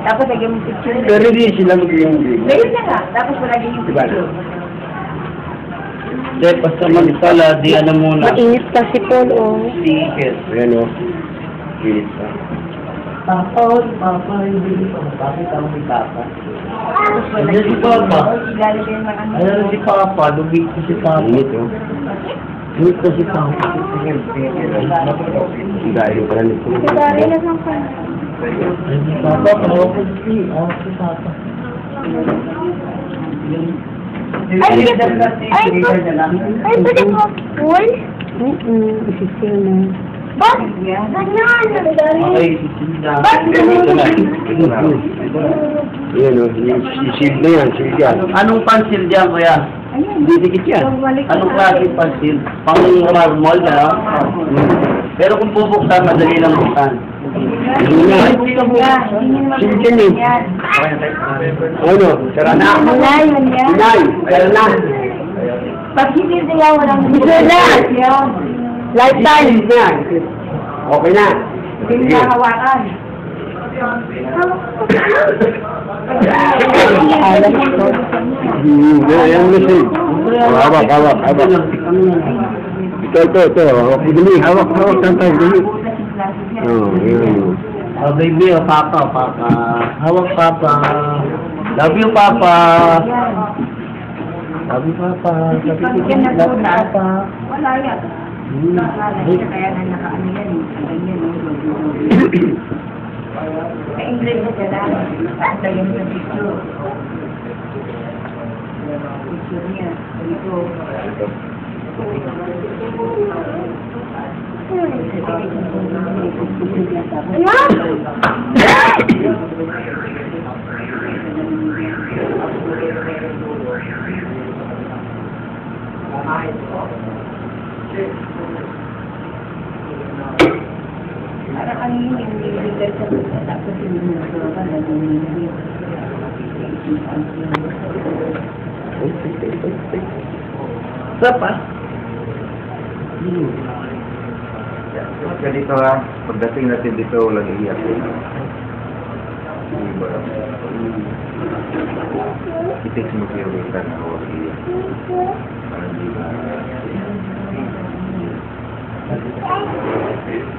Tapos lagyan mo picture. Pero hindi sila mag-iingay. Ngayon na nga. Tapos malagyan yung picture. Hindi, basta mag-sala, di ano muna. Mainit pa si Paul, oh. Ticket. Ayan o. Init pa. Papa, hindi ko. Bakit ako si Papa? Tapos Ayan si Papa. Ilalagyan ng ano. Ayan si Papa, lumig ko si Papa. Init o. Lumig ko si Papa. Dahil pala nito. Dari na lang pa. Ayan si Papa, ako si Papa. Ay, pwede mo full? Isisil na. Ba't? Ganyan! Okay, sisinda. Ito na. Ayan o. Shield na yan. Shield yan. Anong pansil dyan, kuya? Didikit yan. Anong klaseng pansil? Pang marmol, gano'n? Pero kung bubuksan, madali lang buksan. Hindi na. Shield yan eh. Ano? Sara na. Wala yun yan. Inay. Sara na. Pag hindi nila walang Wala. Lifetime. Shield yan. Okay na. Hindi Sige. hawakan. Alam ko. Ayan mo siya. Hawak. Ito. Hawak mo dali. Hawak. Tantay. Dali. Oh, yun. Oh, baby, oh, Papa. Hawak, Papa. Love you, Papa. Love you, Papa. Pagyan na Love you, po Papa. Wala yan. Kaya na nakaano yan eh. Ganyan eh. Sa English na dyan lang. Lagyan mo sa picture. Picture niya. Dito. Parang ano yun yung nililigal sa mga tapos yung mga ka na yung Sapa. Ganito ha, pagdating natin dito, walang iiyak. I-text mo kayo yung na ako iiyak. Parang di ba?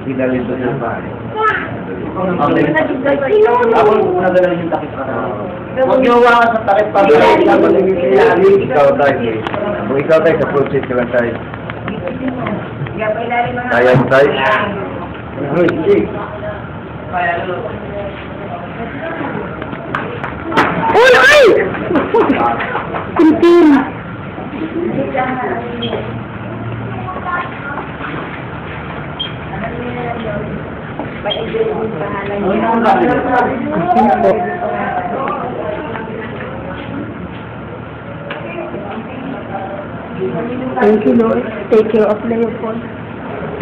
Hinalin doon sa bahay. Ako nadala yung takip ka. Huwag niyo hawakan sa takip pa. Ikaw tayo. Kung ikaw tayo, sa fruit seat ka lang tayo. Kaya pa ilalim mga... Kaya mo tayo? Uy, ay! Kuntin. Thank you, Lord. Take care of Leopold.